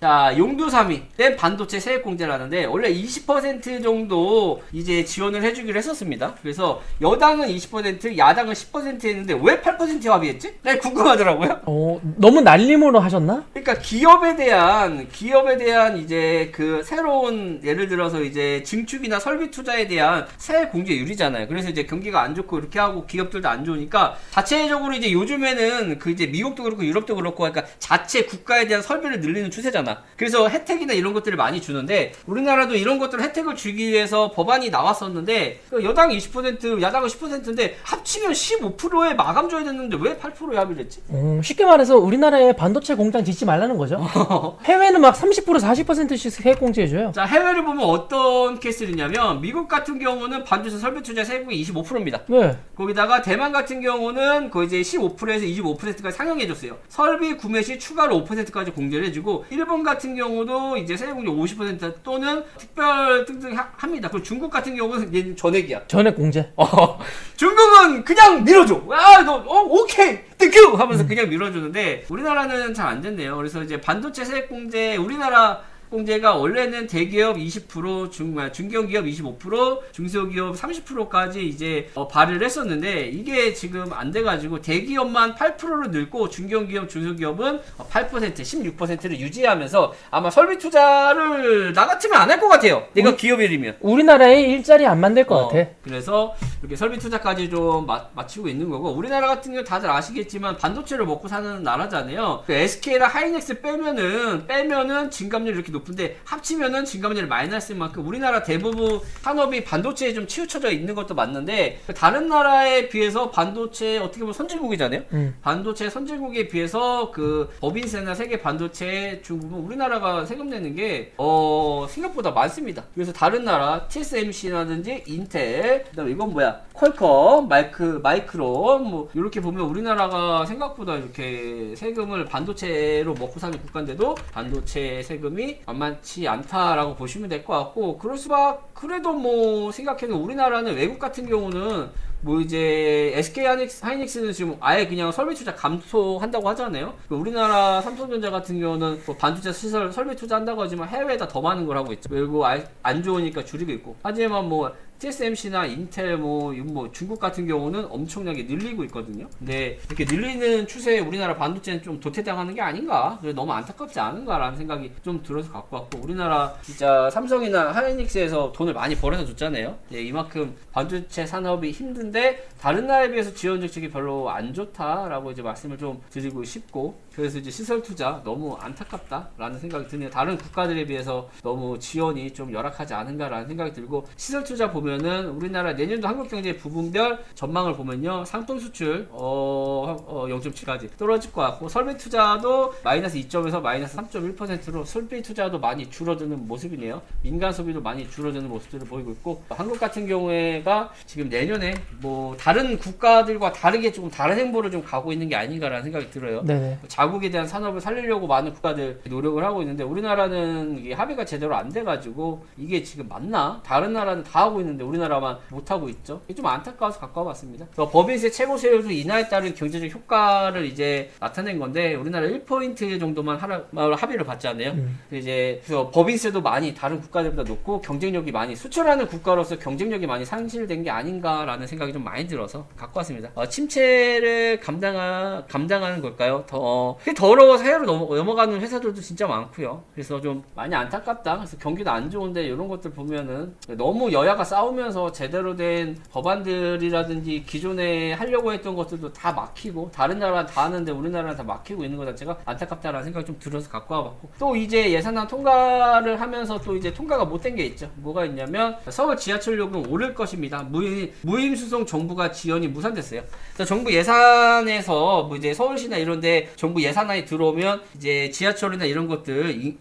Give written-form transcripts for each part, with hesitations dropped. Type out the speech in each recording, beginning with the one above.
자, 용도 3위 된 반도체 세액 공제를 하는데 원래 20% 정도 이제 지원을 해주기로 했었습니다. 그래서 여당은 20%, 야당은 10% 했는데 왜 8% 합의했지? 네, 궁금하더라고요. 너무 날림으로 하셨나? 그러니까 기업에 대한 이제 그 새로운 예를 들어서 이제 증축이나 설비 투자에 대한 세액 공제율이잖아요. 그래서 이제 경기가 안 좋고 이렇게 하고 기업들도 안 좋으니까 자체적으로 이제 요즘에는 그 이제 미국도 그렇고 유럽도 그렇고 그러니까 자체 국가에 대한 설비를 늘리는 추세잖아. 그래서 혜택이나 이런 것들을 많이 주는데 우리나라도 이런 것들 혜택을 주기 위해서 법안이 나왔었는데 여당 20% 야당은 10%인데 합치면 15%에 마감 줘야 됐는데 왜 8%에 합의를 했지? 쉽게 말해서 우리나라에 반도체 공장 짓지 말라는 거죠. 해외는 막 30% 40%씩 세액 공제해줘요. 자, 해외를 보면 어떤 케이스냐면 미국 같은 경우는 반도체 설비 투자 세금이 25%입니다. 네. 거기다가 대만 같은 경우는 거의 이제 15%에서 25%까지 상향해줬어요. 설비 구매 시 추가로 5%까지 공제를 해주고 일본 같은 경우도 이제 세액 공제 50% 또는 특별 등등 합니다. 그리고 중국 같은 경우는 얘는 전액이야. 전액 공제. 중국은 그냥 밀어줘. 오케이 땡큐 하면서 그냥 밀어주는데 우리나라는 잘 안 됐네요. 그래서 이제 반도체 세액 공제 우리나라 공제가 원래는 대기업 20%, 중견기업 25%, 중소기업 30%까지 이제 발의를 했었는데 이게 지금 안 돼가지고 대기업만 8%로 늘고 중견기업, 중소기업은 8%, 16%를 유지하면서 아마 설비 투자를 나 같으면 안 할 것 같아요. 내가 기업이면. 우리나라에 일자리 안 만들 것 같아. 그래서 이렇게 설비 투자까지 좀 맞추고 있는 거고 우리나라 같은 경우 다들 아시겠지만 반도체를 먹고 사는 나라잖아요. 그 SK랑 하이닉스 빼면은 진감률이 이렇게 높은데 합치면은 진감률이 마이너스인 만큼 우리나라 대부분 산업이 반도체에 좀 치우쳐져 있는 것도 맞는데 다른 나라에 비해서 반도체 어떻게 보면 선진국이잖아요. 반도체 선진국에 비해서 그 법인세나 세계 반도체 중국은 우리나라가 세금 내는 게 생각보다 많습니다. 그래서 다른 나라 TSMC라든지 인텔 그다음에 이건 뭐야 퀄컴 마이크론 뭐 이렇게 보면 우리나라가 생각보다 이렇게 세금을 반도체로 먹고 사는 국가인데도 반도체 세금이 만만치 않다라고 보시면 될 것 같고 그래도 뭐 생각해도 우리나라는 외국 같은 경우는 뭐 이제 SK 하이닉스는 지금 아예 그냥 설비 투자 감소한다고 하잖아요. 우리나라 삼성전자 같은 경우는 뭐 반도체 시설 설비 투자한다고 하지만 해외에다 더 많은 걸 하고 있죠. 그리고 안 좋으니까 줄이고 있고. 하지만 뭐 TSMC나 인텔 뭐 중국 같은 경우는 엄청나게 늘리고 있거든요. 근데 이렇게 늘리는 추세에 우리나라 반도체는 좀 도태당하는 게 아닌가? 너무 안타깝지 않은가라는 생각이 좀 들어서 갖고 왔고 우리나라 진짜 삼성이나 하이닉스에서 돈을 많이 벌어서 줬잖아요. 이만큼 반도체 산업이 힘든데 다른 나라에 비해서 지원 정책이 별로 안 좋다라고 이제 말씀을 좀 드리고 싶고 그래서 이제 시설 투자 너무 안타깝다라는 생각이 드네요. 다른 국가들에 비해서 너무 지원이 좀 열악하지 않은가라는 생각이 들고 시설 투자 보면은 우리나라 내년도 한국 경제 부분별 전망을 보면요 상품 수출 0.7까지 떨어질 것 같고 설비 투자도 마이너스 2점에서 마이너스 3.1%로 설비 투자도 많이 줄어드는 모습이네요. 민간 소비도 많이 줄어드는 모습들을 보이고 있고 한국 같은 경우에가 지금 내년에 뭐 다른 국가들과 다르게 조금 다른 행보를 좀 가고 있는 게 아닌가라는 생각이 들어요. 네네. 자국에 대한 산업을 살리려고 많은 국가들 노력을 하고 있는데 우리나라는 이게 합의가 제대로 안 돼가지고 이게 지금 맞나? 다른 나라는 다 하고 있는데 우리나라만 못하고 있죠. 이게 좀 안타까워서 갖고 와봤습니다. 법인세 최고 세율도 인하에 따른 경제적 효과를 이제 나타낸 건데 우리나라 1% 정도만 합의를 받잖아요. 그래서 법인세도 많이 다른 국가들보다 높고 경쟁력이 많이 수출하는 국가로서 경쟁력이 많이 상실된 게 아닌가라는 생각이 좀 많이 들어서 갖고 왔습니다. 침체를 감당하는 걸까요? 더러워서 해외로 넘어가는 회사들도 진짜 많고요. 그래서 좀 많이 안타깝다. 그래서 경기도 안 좋은데 이런 것들 보면은 너무 여야가 싸우면서 제대로 된 법안들이라든지 기존에 하려고 했던 것들도 다 막히고 다른 나라는 다 하는데 우리나라는 다 막히고 있는 것 자체가 안타깝다라는 생각이 좀 들어서 갖고 와봤고 또 이제 예산안 통과를 하면서 또 이제 통과가 못된 게 있죠. 뭐가 있냐면 서울 지하철 요금 오를 것입니다. 무임수송 정부가 지원이 무산됐어요. 그래서 정부 예산에서 뭐 이제 서울시나 이런데 정부 예산안이 들어오면 이제 지하철이나 이런 것들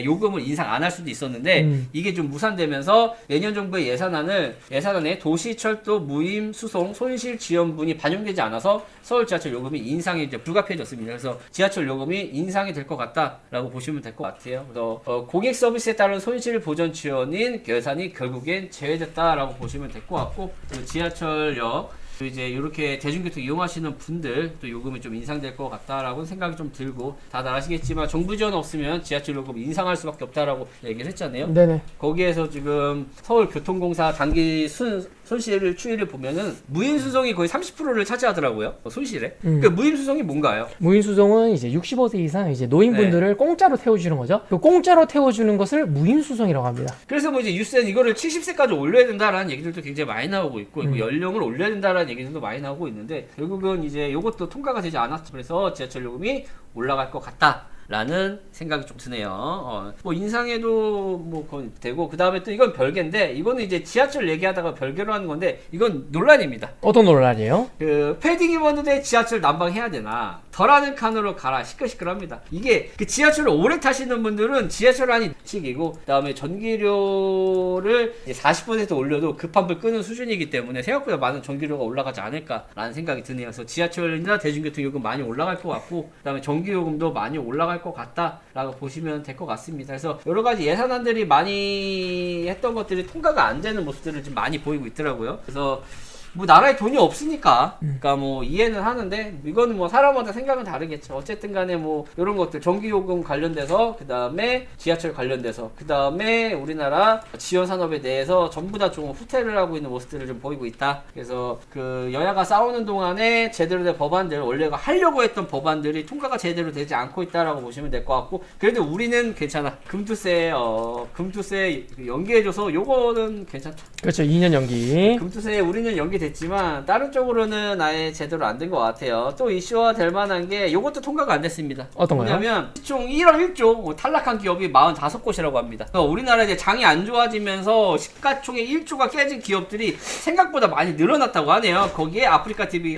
요금을 인상 안 할 수도 있었는데 이게 좀 무산되면서 내년 정부의 예산안에 도시철도 무임 수송 손실 지원분이 반영되지 않아서 서울 지하철 요금이 인상이 이제 불가피해졌습니다. 그래서 지하철 요금이 인상이 될 것 같다라고 보시면 될 것 같아요. 그래서 고객 서비스에 따른 손실 보전 지원인 예산이 결국엔 제외됐다라고 보시면 될 것 같고 지하철역 또 이제 이렇게 대중교통 이용하시는 분들 또 요금이 좀 인상될 것 같다라고 생각이 좀 들고, 다들 아시겠지만 정부 지원 없으면 지하철 요금 인상할 수밖에 없다라고 얘기를 했잖아요. 네네. 거기에서 지금 서울교통공사 단기 손실 추이를 보면은 무인수송이 거의 30%를 차지하더라고요. 손실에. 그 무인수송이 뭔가요? 무인수송은 이제 65세 이상 이제 노인분들을 공짜로 태워주는 거죠. 그 공짜로 태워주는 것을 무인수송이라고 합니다. 그래서 뭐 이제 뉴스엔 이거를 70세까지 올려야 된다라는 얘기들도 굉장히 많이 나오고 있고, 뭐 연령을 올려야 된다라는 얘기들도 많이 나오고 있는데, 결국은 이제 이것도 통과가 되지 않았죠. 그래서 지하철 요금이 올라갈 것 같다. 라는 생각이 좀 드네요. 뭐 인상해도 뭐 그건 되고, 그 다음에 또 이건 별개인데, 이거는 이제 지하철 얘기하다가 별개로 하는 건데, 이건 논란입니다. 어떤 논란이에요? 그 패딩 입었는데 지하철 난방해야 되나, 덜하는 칸으로 가라, 시끌시끌합니다. 이게 그 지하철을 오래 타시는 분들은 지하철 안이 식이고, 그 다음에 전기료를 이제 40% 올려도 급한 불 끄는 수준이기 때문에 생각보다 많은 전기료가 올라가지 않을까라는 생각이 드네요. 그래서 지하철이나 대중교통 요금 많이 올라갈 것 같고, 그 다음에 전기요금도 많이 올라갈 것 같다라고 보시면 될 것 같습니다. 그래서 여러 가지 예산안들이 많이 했던 것들이 통과가 안 되는 모습들을 좀 많이 보이고 있더라고요. 그래서 뭐 나라에 돈이 없으니까 그러니까 뭐 이해는 하는데, 이거는 뭐 사람마다 생각은 다르겠죠. 어쨌든 간에 뭐 이런 것들 전기요금 관련돼서, 그 다음에 지하철 관련돼서, 그 다음에 우리나라 지원 산업에 대해서 전부 다 좀 후퇴를 하고 있는 모습들을 좀 보이고 있다. 그래서 그 여야가 싸우는 동안에 제대로 된 법안들, 원래가 하려고 했던 법안들이 통과가 제대로 되지 않고 있다라고 보시면 될 것 같고, 그래도 우리는 괜찮아. 금투세 연기해줘서 요거는 괜찮다. 그렇죠. 2년 연기. 금투세 우리는 연기됐지만 다른 쪽으로는 아예 제대로 안 된 것 같아요. 또 이슈화 될 만한 게 요것도 통과가 안 됐습니다. 어떤 거요? 뭐냐면 총 1억 1조 탈락한 기업이 45곳이라고 합니다. 그러니까 우리나라 이제 장이 안 좋아지면서 시가총액 1조가 깨진 기업들이 생각보다 많이 늘어났다고 하네요. 거기에 아프리카 TV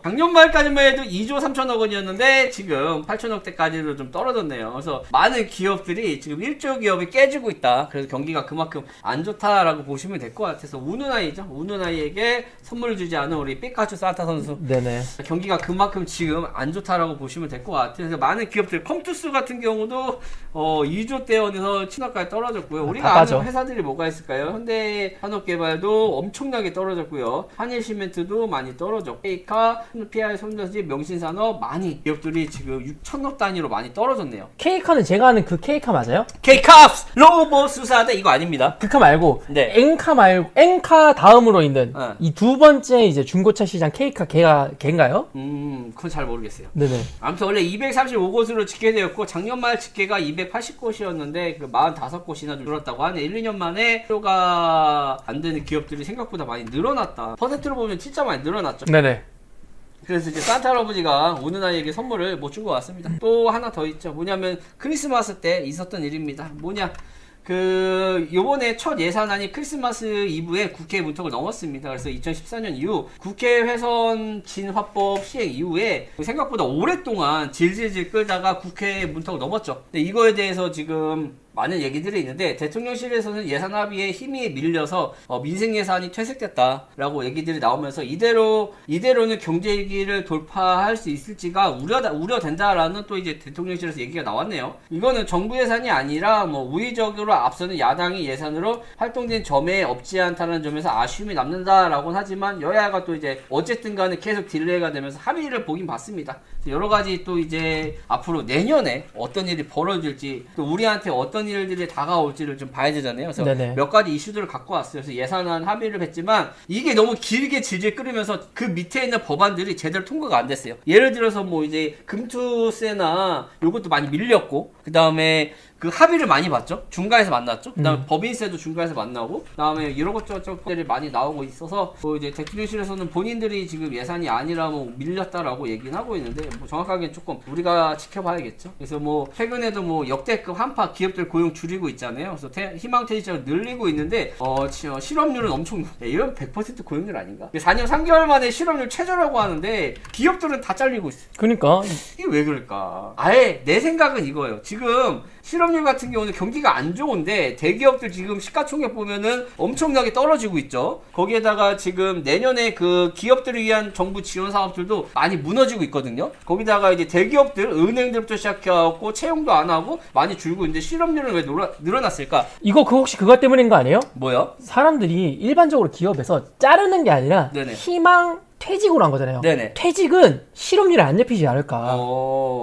작년 말까지만 해도 2조 3천억 원이었는데 지금 8천억대까지로 좀 떨어졌네요. 그래서 많은 기업들이 지금 1조 기업이 깨지고 있다. 그래서 경기가 그만큼 안 좋다라고 보시면 될 것 같아서, 우는 아이죠. 우는 아이에게 선물을 주지 않은 우리 피카츄 산타 선수. 네네. 경기가 그만큼 지금 안 좋다라고 보시면 될 것 같아요. 그래서 많은 기업들, 컴투스 같은 경우도 2조대원에서 친화까지 떨어졌고요. 우리가 아는 회사들이 뭐가 있을까요? 현대산업개발도 엄청나게 떨어졌고요. 한일시멘트도 많이 떨어졌고, 케이카, PI, 손전지, 명신산업 많이 기업들이 지금 6천억 단위로 많이 떨어졌네요. 케이카는 제가 아는 그 케이카 맞아요? 케이캅스 로봇 수사대 이거 아닙니다. 그 카 말고 네. 엔카 말고 엔카 다음으로 있는 네. 이 두 번째 이제 중고차 시장 케이카 걔인가요? 그건 잘 모르겠어요. 네네. 아무튼 원래 235곳으로 집계되었고, 작년 말 집계가 280곳이었는데 그 45곳이나 줄었다고 하네. 1, 2년 만에 표가 안 되는 기업들이 생각보다 많이 늘어났다. 퍼센트로 보면 진짜 많이 늘어났죠. 네네. 그래서 이제 산타 할아버지가 우는 아이에게 선물을 못 준 것 같습니다. 또 하나 더 있죠. 뭐냐면 크리스마스 때 있었던 일입니다. 뭐냐, 요번에 첫 예산안이 크리스마스 이브에 국회 문턱을 넘었습니다. 그래서 2014년 이후 국회 회선 진화법 시행 이후에 생각보다 오랫동안 질질질 끌다가 국회 문턱을 넘었죠. 근데 이거에 대해서 지금 많은 얘기들이 있는데, 대통령실에서는 예산 합의에 힘이 밀려서 민생 예산이 퇴색됐다라고 얘기들이 나오면서 이대로는 경제 위기를 돌파할 수 있을지가 우려된다라는 또 이제 대통령실에서 얘기가 나왔네요. 이거는 정부 예산이 아니라 뭐 우위적으로 앞서는 야당이 예산으로 활동된 점에 없지 않다는 점에서 아쉬움이 남는다라고는 하지만, 여야가 또 이제 어쨌든 간에 계속 딜레이가 되면서 합의를 보긴 봤습니다. 여러 가지 또 이제 앞으로 내년에 어떤 일이 벌어질지, 또 우리한테 어떤 일들이 다가올지를 좀 봐야 되잖아요. 그래서 네네. 몇 가지 이슈들을 갖고 왔어요. 그래서 예산안 합의를 했지만 이게 너무 길게 질질 끌으면서 그 밑에 있는 법안들이 제대로 통과가 안 됐어요. 예를 들어서 뭐 이제 금투세나 요것도 많이 밀렸고, 그 다음에 그 합의를 많이 봤죠. 중간에서 만났죠. 그 다음에 법인세도 중간에서 만나고, 그 다음에 이런 것들이 많이 나오고 있어서 뭐 이제 대통령실에서는 본인들이 지금 예산이 아니라 뭐 밀렸다라고 얘기는 하고 있는데, 뭐 정확하게 조금 우리가 지켜봐야겠죠. 그래서 뭐 최근에도 뭐 역대급 한파 기업들 고용 줄이고 있잖아요. 그래서 희망퇴직자를 늘리고 있는데 실업률은 엄청 이런 100% 고용률 아닌가? 4년 3개월 만에 실업률 최저라고 하는데 기업들은 다 잘리고 있어요. 그러니까 이게 왜 그럴까? 아예 내 생각은 이거예요. 지금 실업 실업률 같은 경우는 경기가 안 좋은데 대기업들 지금 시가총액 보면은 엄청나게 떨어지고 있죠. 거기에다가 지금 내년에 그 기업들을 위한 정부 지원 사업들도 많이 무너지고 있거든요. 거기다가 이제 대기업들, 은행들부터 시작해갖고 채용도 안 하고 많이 줄고 있는데 실업률은 왜 늘어났을까? 이거 혹시 그것 때문인 거 아니에요? 뭐요? 사람들이 일반적으로 기업에서 자르는 게 아니라 네네. 희망 퇴직으로 한 거잖아요. 네네. 퇴직은 실업률에 안 잡히지 않을까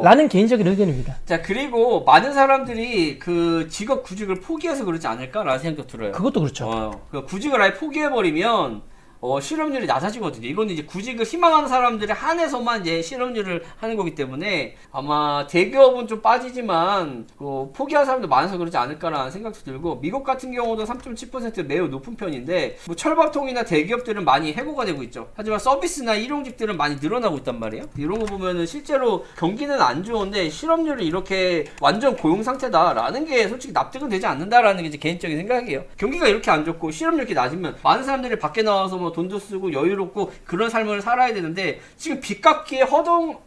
라는 개인적인 의견입니다. 자, 그리고 많은 사람들이 그 직업 구직을 포기해서 그러지 않을까라는 생각도 들어요. 그것도 그렇죠. 그 구직을 아예 포기해버리면 실업률이 낮아지거든요. 이거는 이제 구직을 희망하는 사람들에 한해서만 이제 실업률을 하는 거기 때문에 아마 대기업은 좀 빠지지만 포기한 사람도 많아서 그러지 않을까라는 생각도 들고, 미국 같은 경우도 3.7% 매우 높은 편인데 뭐 철밥통이나 대기업들은 많이 해고가 되고 있죠. 하지만 서비스나 일용직들은 많이 늘어나고 있단 말이에요. 이런 거 보면은 실제로 경기는 안 좋은데 실업률이 이렇게 완전 고용 상태다라는 게 솔직히 납득은 되지 않는다라는 게 이제 개인적인 생각이에요. 경기가 이렇게 안 좋고 실업률이 이렇게 낮으면 많은 사람들이 밖에 나와서 뭐 돈도 쓰고 여유롭고 그런 삶을 살아야 되는데 지금 빚 갚기에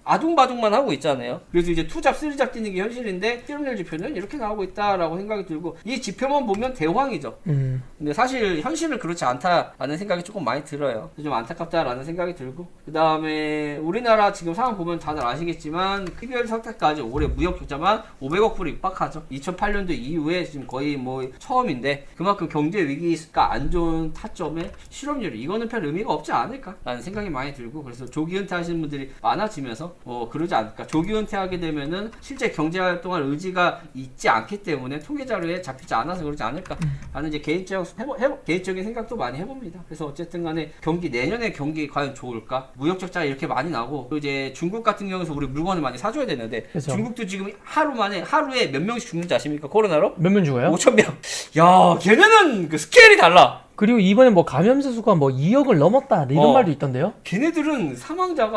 아둥바둥만 하고 있잖아요. 그래서 이제 투잡 쓰리잡 뛰는 게 현실인데 실업률 지표는 이렇게 나오고 있다라고 생각이 들고, 이 지표만 보면 대황이죠. 근데 사실 현실은 그렇지 않다라는 생각이 조금 많이 들어요. 좀 안타깝다라는 생각이 들고, 그 다음에 우리나라 지금 상황 보면 다들 아시겠지만 12월 석달까지 올해 무역 적자만 500억 불이 육박하죠. 2008년도 이후에 지금 거의 뭐 처음인데 그만큼 경제 위기가 안 좋은 타점에 실업률이 이거는 별 의미가 없지 않을까라는 생각이 많이 들고, 그래서 조기 은퇴하시는 분들이 많아지면서 그러지 않을까. 조기 은퇴하게 되면은 실제 경제 활동할 의지가 있지 않기 때문에 통계 자료에 잡히지 않아서 그러지 않을까라는 이제 개인적인 생각도 많이 해봅니다. 그래서 어쨌든 간에 내년에 경기 과연 좋을까? 무역 적자가 이렇게 많이 나고, 또 이제 중국 같은 경우에서 우리 물건을 많이 사줘야 되는데 그렇죠. 중국도 지금 하루에 몇 명씩 죽는지 아십니까? 코로나로? 몇 명 죽어요? 5,000명. 야, 걔네는 그 스케일이 달라. 그리고 이번에 뭐 감염자 수가 뭐 2억을 넘었다 이런 말도 있던데요? 걔네들은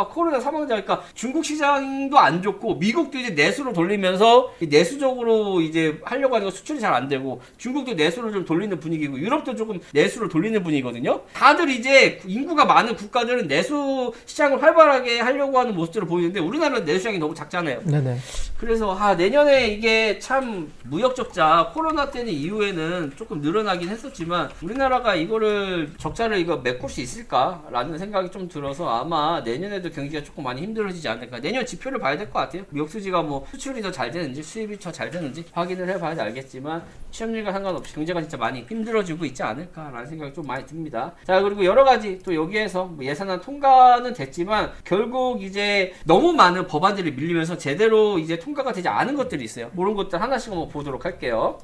코로나 사망자니까 중국 시장도 안 좋고 미국도 이제 내수로 돌리면서 내수적으로 이제 하려고 하는 거 수출이 잘 안 되고, 중국도 내수로 좀 돌리는 분위기고, 유럽도 조금 내수로 돌리는 분위기거든요. 다들 이제 인구가 많은 국가들은 내수 시장을 활발하게 하려고 하는 모습들을 보이는데 우리나라는 내수 시장이 너무 작잖아요. 네네. 그래서 내년에 이게 참 무역 적자 코로나 때는 이후에는 조금 늘어나긴 했었지만 우리나라가 이거를 적자를 메꿀 수 있을까라는 생각이 좀 들어서 아마 내년에도 경기가 조금 많이 힘들어지지 않을까. 내년 지표를 봐야 될 것 같아요. 무역 수지가 뭐 수출이 더 잘 되는지 수입이 더 잘 되는지 확인을 해봐야 알겠지만 취업률과 상관없이 경제가 진짜 많이 힘들어지고 있지 않을까라는 생각이 좀 많이 듭니다. 자, 그리고 여러 가지 또 여기에서 뭐 예산안 통과는 됐지만 결국 이제 너무 많은 법안들이 밀리면서 제대로 이제 통과가 되지 않은 것들이 있어요. 그런 것들 하나씩 한번 보도록 할게요.